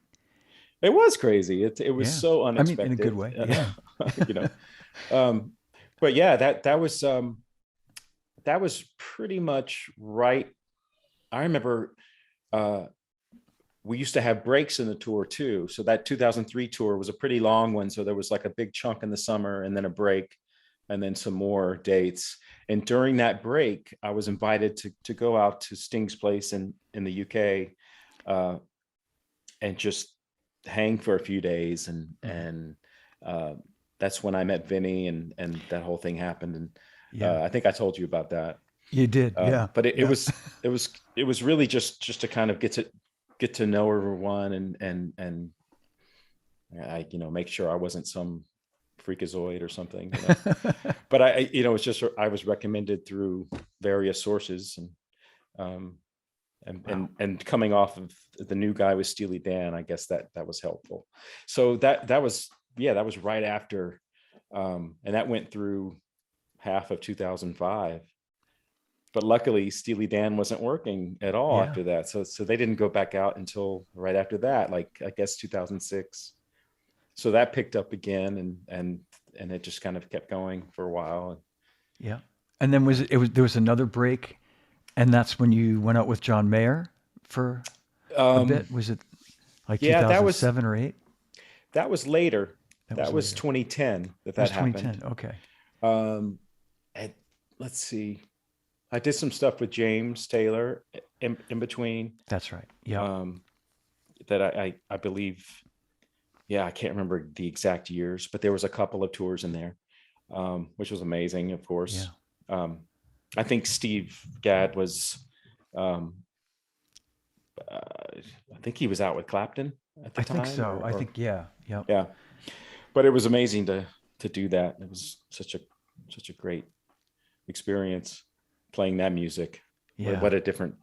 it was crazy. It was Yeah, so I mean in a good unexpected. way. Yeah, You know. Um, but yeah, that was pretty much right. I remember uh, we used to have breaks in the tour too. So that 2003 tour was a pretty long one. So there was like a big chunk in the summer and then a break and then some more dates. And during that break, I was invited to go out to Sting's place in the UK uh, and just hang for a few days. hmm, And uh, that's when I met Vinny and that whole thing happened. And yeah. I think I told you about that. You did, yeah, But yeah, it was really just to kind of get to know everyone and I make sure I wasn't some freakazoid or something. But it's just I was recommended through various sources um wow, and coming off of the new guy with Steely Dan, I guess that was helpful. So that was that was right after and that went through half of 2005. But luckily Steely Dan wasn't working at all yeah. after that. So they didn't go back out until right after that, like I guess 2006. So that picked up again and it just kind of kept going for a while. Yeah. And then there was another break, and that's when you went out with John Mayer for a Um bit. Was it like yeah, 2007 or 8? that was later. That was That was later. 2010 That was that happened. 2010. Okay. Um and let's see. I did some stuff with James Taylor in between. That's right. Yep. Um that I believe, yeah, I can't remember the exact years, but there was a couple of tours in there, which was amazing, of Yeah. course. Um, I think Steve Gadd was, um, I think he was out with Clapton at the I think time, so. I or think, yeah. Yep. yeah, but it was amazing to do that. It was such a great experience playing that music. Yeah. What a different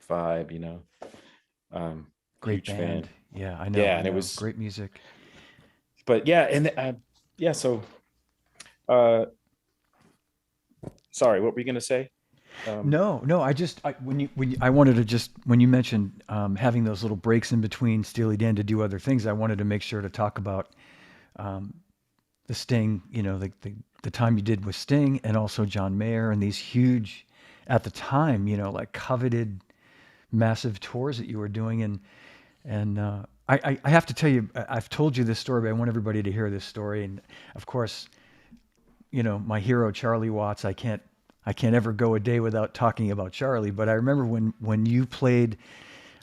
vibe. Great Huge band. fan. Yeah, I know. Yeah, I and it know. was, Great music. but yeah, and yeah. So, uh, sorry, what were you gonna say? Um, No, no. I wanted to just when you mentioned having those little breaks in between Steely Dan to do other things, I wanted to make sure to talk about um, the Sting. The time you did with Sting and also John Mayer and these huge, at the time, like coveted massive tours that you were doing. And I have to tell you, I've told you this story, but I want everybody to hear this story. And of course, my hero Charlie Watts. I can't ever go a day without talking about Charlie. But I remember when you played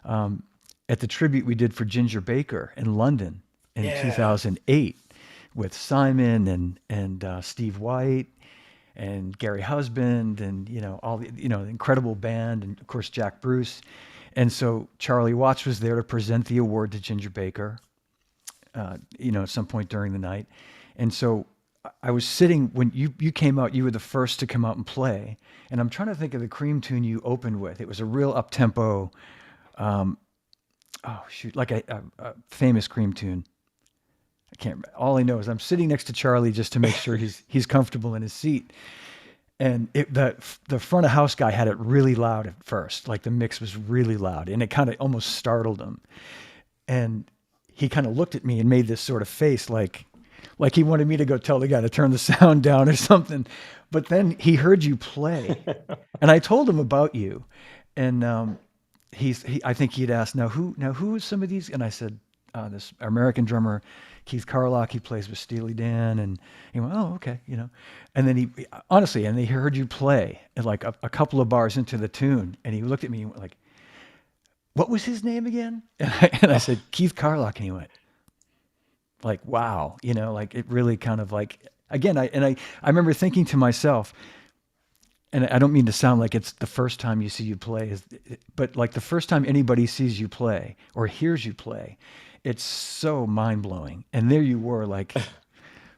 um, at the tribute we did for Ginger Baker in London in yeah, 2008 with Simon and Steve White and Gary Husband and all the incredible band, and of course Jack Bruce. And so Charlie Watts was there to present the award to Ginger Baker, at some point during the night. And so I was sitting when you came out. You were the first to come out and play, and I'm trying to think of the Cream tune you opened with. It was a real up tempo. Oh shoot, like a famous Cream tune. I can't remember. All I know is I'm sitting next to Charlie just to make sure he's comfortable in his seat. And the front of house guy had it really loud at first, like the mix was really loud, and it kind of almost startled him. And he kind of looked at me and made this sort of face, like he wanted me to go tell the guy to turn the sound down or something. But then he heard you play, and I told him about you, and I think he'd asked, now who is some of these? And I said, this American drummer, Keith Carlock, he plays with Steely Dan. And he went, oh, okay. And then and he heard you play and like a couple of bars into the tune, and he looked at me and went like, what was his name again? And I said, Keith Carlock. And he went like, wow, like it really kind of like, again, I remember thinking to myself, and I don't mean to sound like it's the first time you see you play, but like the first time anybody sees you play or hears you play, it's so mind blowing. And there you were, like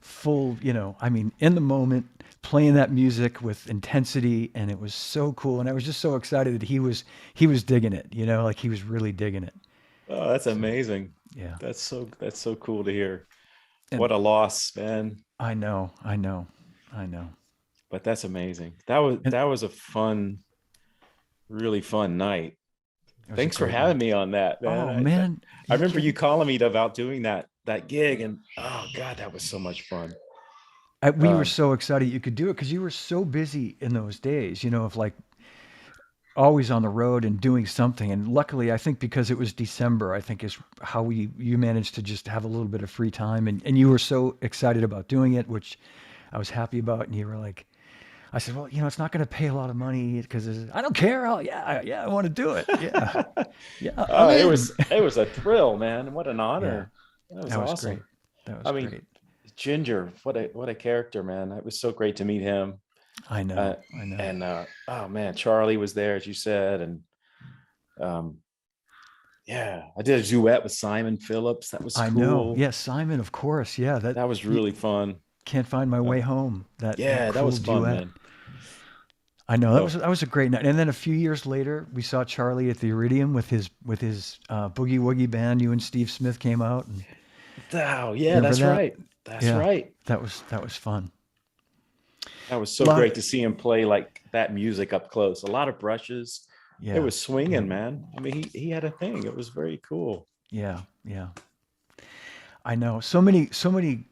full, I mean, in the moment, playing that music with intensity, and it was so cool. And I was just so excited that he was digging it, like he was really digging it. Oh, that's So amazing. yeah, That's so cool to hear. and What a loss, man. I know. But that's amazing. That was a really fun night. It was a Thanks for great having night. me on that, man. Oh I man, I you remember you kidding? calling me about doing that gig, and oh god, that was so much fun. We were Um, so excited you could do it because you were so busy in those days, of like always on the road and doing something. And luckily, I think because it was December, I think is how you managed to just have a little bit of free time, and you were so excited about doing it, which I was happy about. And you were like, I said, well, it's not going to pay a lot of money because I don't care. Yeah, I want to do it. Yeah, yeah, I'm it in. was a thrill, man. What an Yeah, honor. That was that was great. awesome. That was I mean, great. Ginger, what a character, man. It was so great to meet him. I Uh, know. I know. and oh man, Charlie was there, as you said, and um, yeah, I did a duet with Simon Phillips. That was I know. cool. Yes, Simon, of course. Yeah, that That was really fun. can't find my Uh, way home. That yeah, that cool was fun, duet. man. I know that was Oh, that was a great night. And then a few years later, we saw Charlie at the Iridium with his boogie woogie band. You and Steve Smith came out, and oh yeah, remember that's that? right. That's Yeah, right. that was fun. That was A so lot. great to see him play like that music up close. A lot of brushes. It Yeah, was yeah, swinging, man. I mean, he had a thing. It was very cool. yeah, yeah. I know so many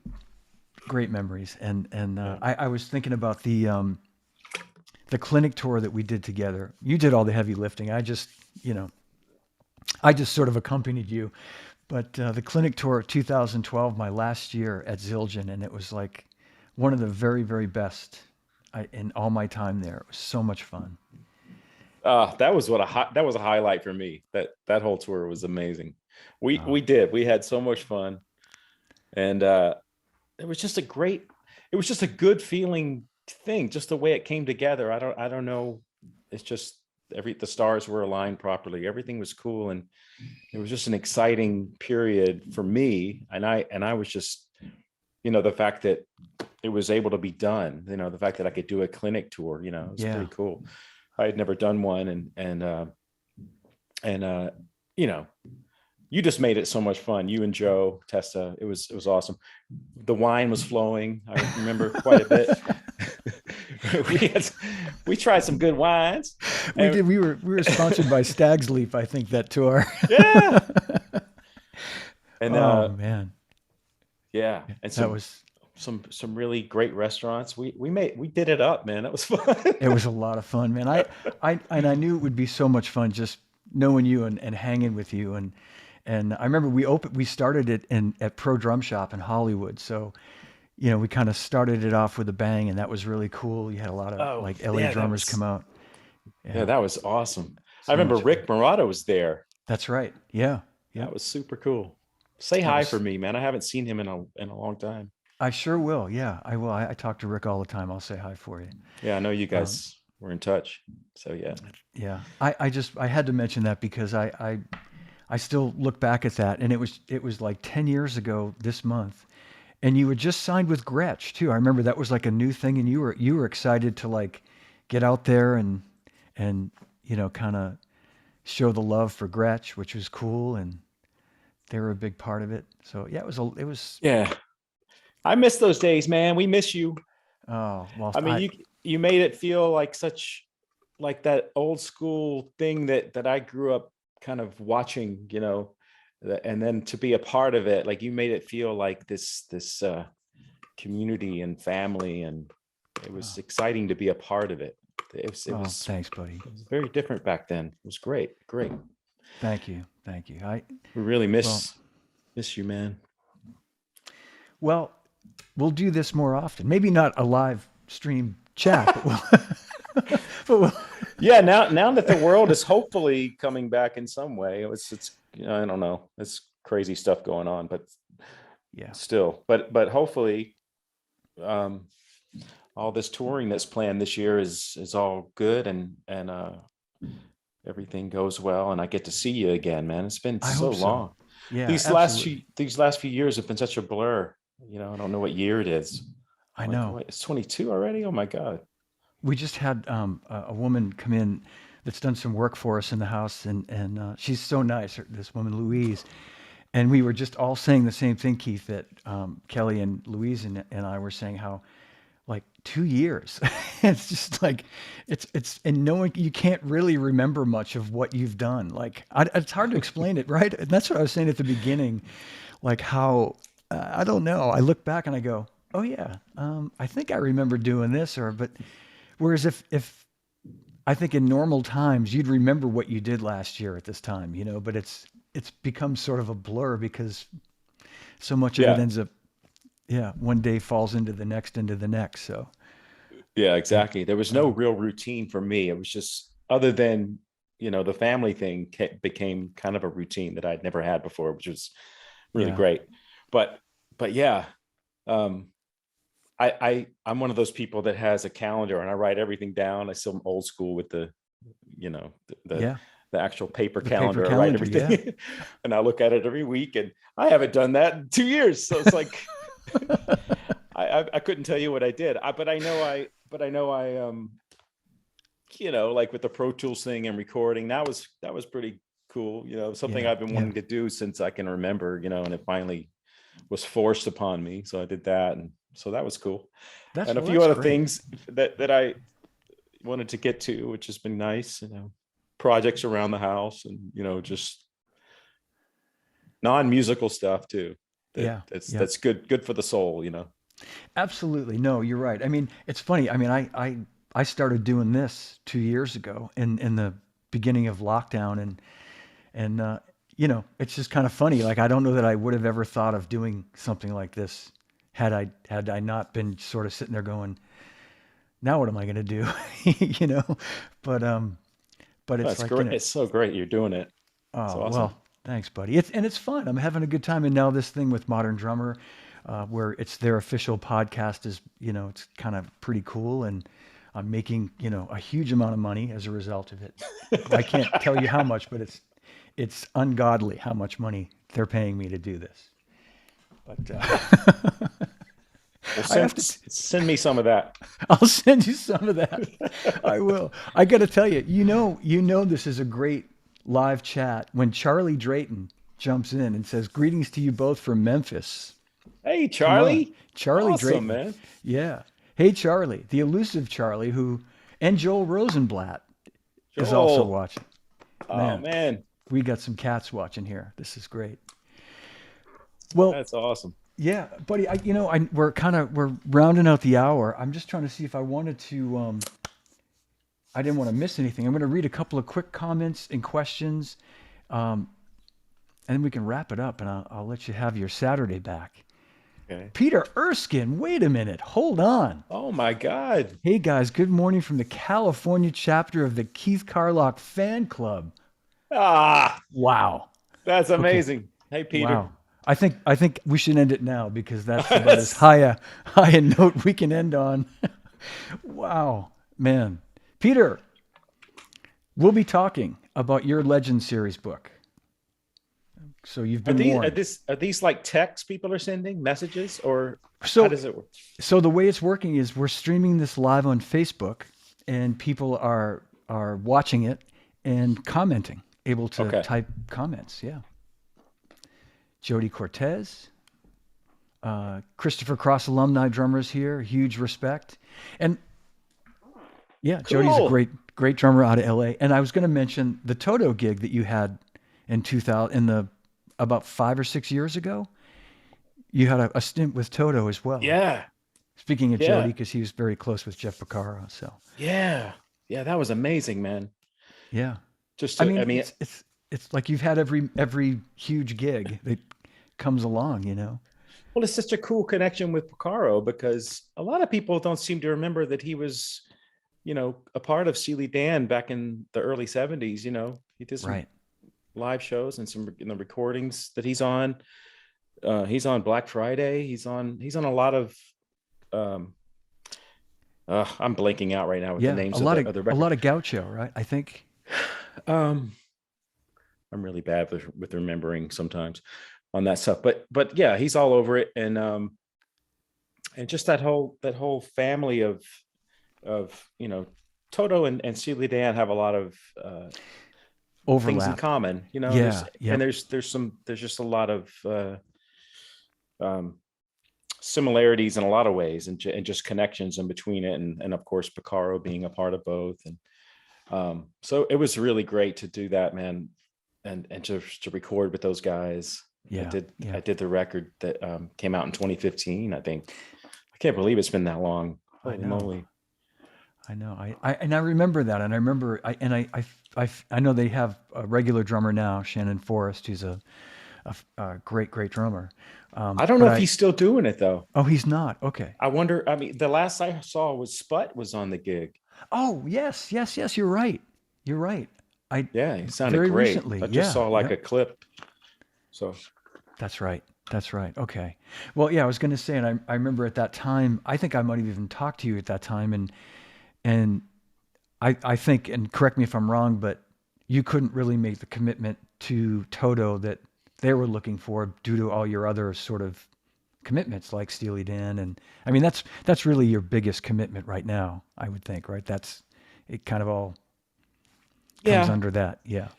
great memories. And Yeah. I was thinking about the clinic tour that we did together. You did all the heavy lifting. You know, I just sort of accompanied you. But the clinic tour 2012, my last year at Zildjian, and it was like one of the very, very best in all my time there. It was so much fun. That was a highlight for me. That whole tour was amazing. Uh, We had so much fun, and it was just a great. It was just a good feeling thing. Just the way it came together. I don't know. It's just the stars were aligned properly. Everything was cool, and it was just an exciting period for me. And I was just, the fact that it was able to be done. The fact that I could do a clinic tour. It was yeah. pretty cool. I had never done one, and you know, you just made it so much fun. You and Joe Testa, it was awesome. The wine was flowing. I remember quite a bit. we had, we tried some good wines, We and did. We were sponsored by Stag's Leap, I think, that tour. yeah, and Oh man, yeah, and that some was some really great restaurants. We did it up, man. That was fun. it was a lot of fun, man. I knew it would be so much fun just knowing you and hanging with you. And I remember we started it at Pro Drum Shop in Hollywood. So we kind of started it off with a bang, and that was really cool. You had a lot of Oh like LA yeah, drummers come out. yeah, Yeah, that was awesome. I so remember much fun. Rick Morata was there. That's right. Yeah. Yep. That was super cool. Say That hi for was. me, man. I haven't seen him in a long time. I sure will. Yeah, I will. I talk to Rick all the time. I'll say hi for you. Yeah, I know you Um, guys were in touch. So yeah. yeah. I had to mention that because I still look back at that, and it was like 10 years ago this month, and you had just signed with Gretsch too. I remember that was like a new thing, and you were excited to like get out there and kind of show the love for Gretsch, which was cool, and they were a big part of it. So yeah, it was. Yeah. I miss those days, man. We miss you. Oh well, I mean, you made it feel like such like that old school thing that I grew up kind of watching, and then to be a part of it, like you made it feel like this community and family, and it was oh, exciting to be a part of it. It was it oh, was thanks, buddy. it was very different back then. It was great, great. Thank you, thank you. We really Well, miss you, man. well, we'll do this more often. Maybe not a live stream chat, but we'll, but we'll, Yeah, now that the world is hopefully coming back in some way, it's I don't know, it's crazy stuff going on, but yeah, still, but hopefully, um, all this touring that's planned this year is all good, and everything goes well, and I get to see you again, man. It's been I so hope so. long. Yeah, These absolutely. last few years have been such a blur. I don't know what year it is. I Like, know. what, it's 22 already? Oh my God. We just had a woman come in that's done some work for us in the house, and she's so nice. This woman, Louise, and we were just all saying the same thing, Keith. That Kelly and Louise and I were saying how like 2 years. It's just like and knowing you can't really remember much of what you've done. Like it's hard to explain it, right? And that's what I was saying at the beginning, like how I don't know. I look back and I go, oh yeah, I think I remember doing this, or but whereas if I think in normal times you'd remember what you did last year at this time, but it's become sort of a blur because so much of it Yeah. ends up, yeah, one day falls into the next. So Yeah, yeah, exactly. There was no um, real routine for me. It was just, other than, the family thing became kind of a routine that I'd never had before, which was really yeah, great. But, but yeah, um, I'm one of those people that has a calendar and I write everything down. I still am old school with you know, the, the, yeah. the actual paper The paper calendar. I write calendar, yeah. everything and I look at it every week, and I haven't done that in 2 years. So it's like, I couldn't tell you what I did. But I know like with the Pro Tools thing and recording, that was pretty cool. Something Yeah, I've been yeah. wanting to do since I can remember, and it finally was forced upon me. So I did that. And so that was cool. And a Well, few that's other great. things that I wanted to get to, which has been nice, projects around the house, and, just non-musical stuff too. Yeah, yeah. That's good for the soul. Absolutely. No, you're right. I mean, it's funny. I mean, I started doing this 2 years ago in the beginning of lockdown, and it's just kind of funny. Like I don't know that I would have ever thought of doing something like this had I not been sort of sitting there going, now what am I going to do? you know, but it's That's like, great. It's so great you're doing it. It's oh, awesome. well, thanks, buddy. It's fun. I'm having a good time. And now this thing with Modern Drummer, where it's their official podcast is, it's kind of pretty cool. And I'm making, a huge amount of money as a result of it. I can't tell you how much, but it's ungodly how much money they're paying me to do this. But Well, I have to. send me some of that. I'll send you some of that. I will. I got to tell you, this is a great live chat when Charlie Drayton jumps in and says, "Greetings to you both from Memphis." Hey, Come on, Charlie. Charlie Awesome, Drayton. man. Yeah. Hey, Charlie, the elusive Charlie, and Joel Rosenblatt is also Joel. watching. Oh, Man, man. we got some cats watching here. This is great. Well, That's awesome. yeah, buddy. We're rounding out the hour. I'm just trying to see if I wanted to. I didn't want to miss anything. I'm going to read a couple of quick comments and questions, um, and then we can wrap it up, and I'll let you have your Saturday back. Okay. Peter Erskine, wait a minute. Hold on. Oh, my God. Hey, guys. Good morning from the California chapter of the Keith Carlock fan club. Ah, Wow. that's Okay. amazing. Hey, Peter. Wow. I think we should end it now because that's about as That's- high a note we can end on. Wow, man. Peter, we'll be talking about your Legend series book. So you've Are been warned. these like texts people are sending messages, or how So does it work? so the way it's working is we're streaming this live on Facebook and people are watching it and commenting, able to Okay. type comments. Yeah. Jody Cortez, Christopher Cross alumni drummers here, huge respect. And yeah, Jody's a Cool. great drummer out of LA. And I was going to mention the Toto gig that you had in 2000 in the about 5 or 6 years ago. You had a stint with Toto as well. Yeah. Speaking of Jody, Yeah. because he was very close with Jeff Beccaro. So Yeah. Yeah. That was amazing, man. yeah, Just I to, I mean mean, it's like you've had every huge gig that comes along. well, it's such a cool connection with Picaro, because a lot of people don't seem to remember that he was, a part of Steely Dan back in the early 70s. He did some Right. live shows and some recordings that he's on. He's on Black Friday. He's on a lot of um, I'm blanking out right now with the Yeah, names of the a record. lot of gaucho, right? I think. Um, I'm really bad with remembering sometimes on that stuff, but yeah, he's all over it, and just that whole family of Toto and Steely Dan have a lot of things in Overlap. common. Yeah. Yep. There's just a lot of um, similarities in a lot of ways, and just connections in between it, and of course Picaro being a part of both, and so it was really great to do that, man, and to record with those guys. I Yeah. did Yeah. I did the record that came out in 2015, I think. I can't believe it's been that long. I Holy know. moly. I know. I remember that, and I remember. I know they have a regular drummer now, Shannon Forrest, who's a great drummer. I don't know But if he's still doing it though. oh, he's not. Okay. I wonder. I mean, the last I saw was Sput was on the gig. Oh, yes. You're right. You're right. I Yeah, he sounded very great. recently. I just Yeah. saw like Yep. a clip. So That's right. That's right. Okay. Well, yeah, I was going to say, and I remember at that time, I think I might have even talked to you at that time, and I think, and correct me if I'm wrong, but you couldn't really make the commitment to Toto that they were looking for due to all your other sort of commitments like Steely Dan. And I mean, that's really your biggest commitment right now, I would think, right? That's it kind of all comes yeah, under that. Yeah.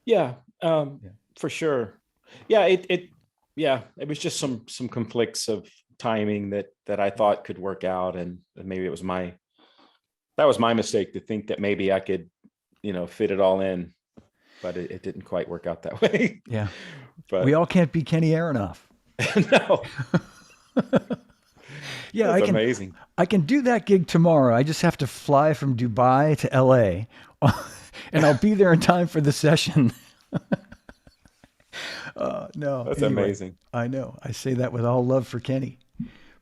yeah, Yeah. for sure. Yeah, it was just some conflicts of timing that I thought could work out, and maybe that was my mistake to think that maybe I could, fit it all in, but it didn't quite work out that way. Yeah. We But all can't be Kenny Aronoff. no, Yeah, that's amazing. I can do that gig tomorrow. I just have to fly from Dubai to LA and I'll be there in time for the session. No, That's anyway, amazing. I know. I say that with all love for Kenny.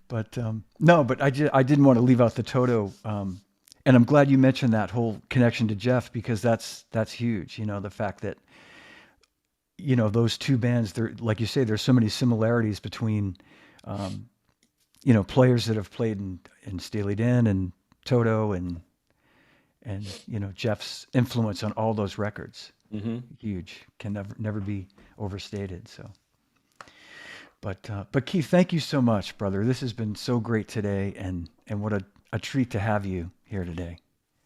But no, but I didn't want to leave out the Toto. And I'm glad you mentioned that whole connection to Jeff because that's huge. The fact that those two bands, there, like you say, there's so many similarities between um, players that have played in Steely Dan and Toto and Jeff's influence on all those records. Hmm. Huge, can never be overstated. So, but Keith, thank you so much, brother. This has been so great today, and what a treat to have you here today.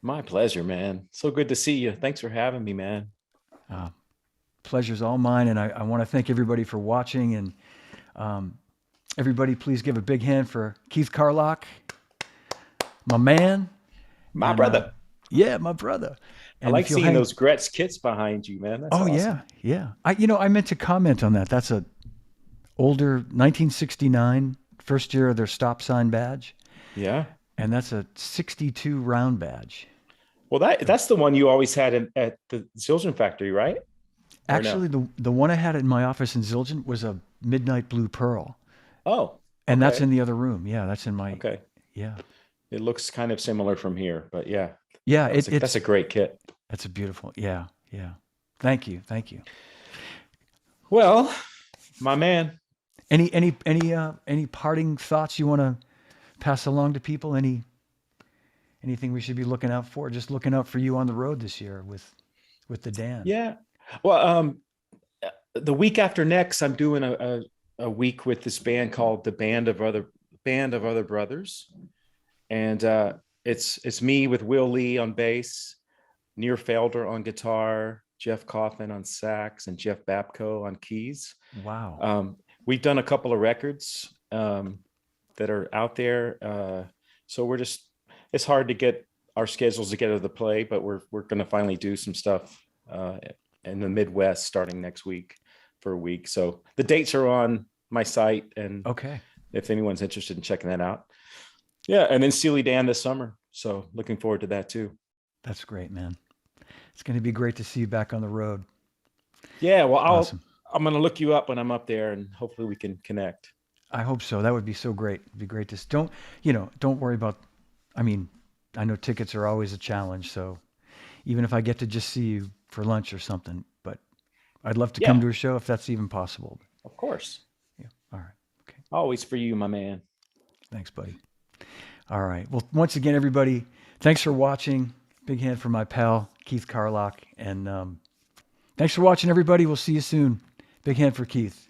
My pleasure, man. So good to see you. Thanks for having me, man. Uh, Pleasure's all mine, and I want to thank everybody for watching. And um, everybody, please give a big hand for Keith Carlock, my man, My and brother. yeah, my brother. I And like if you'll seeing hang, those Gretz kits behind you, man. That's oh awesome. yeah. I meant to comment on that. That's a older 1969 first year of their stop sign badge, Yeah. and that's a 62 round badge. Well, So that's the one you always had at the Zildjian factory, right? Or no? actually, the one I had in my office in Zildjian was a midnight blue pearl, Oh, and that's okay. in the other room. Yeah, that's in my Okay. yeah. It looks kind of similar from here, but yeah, Yeah, that's a great kit. that's a beautiful. Yeah. Thank you. Well, my man, Any parting thoughts you want to pass along to people? Anything we should be looking out for? Just looking out for you on the road this year with the Dan. yeah. Well, the week after next, I'm doing a week with this band called the Band of Other Brothers, and it's me with Will Lee on bass, Near Felder on guitar, Jeff Coffin on sax, and Jeff Babko on keys. Wow. Um, we've done a couple of records that are out there, so it's hard to get our schedules together to play, but we're going to finally do some stuff in the Midwest starting next week for a week. So the dates are on my site, and Okay. if anyone's interested in checking that out, yeah. And then Steely Dan this summer, so looking forward to that too. That's great, man. It's going to be great to see you back on the road. Yeah, well, Awesome. I'm going to look you up when I'm up there, and hopefully we can connect. I hope so. That would be so great. It'd be great to don't worry about. I mean, I know tickets are always a challenge, so even if I get to just see you for lunch or something, but I'd love to come Yeah, to a show if that's even possible. of course. Yeah. All right. Okay. Always for you, my man. Thanks, buddy. All right. Well, once again, everybody, thanks for watching. Big hand for my pal, Keith Carlock. And thanks for watching, everybody. We'll see you soon. Big hand for Keith.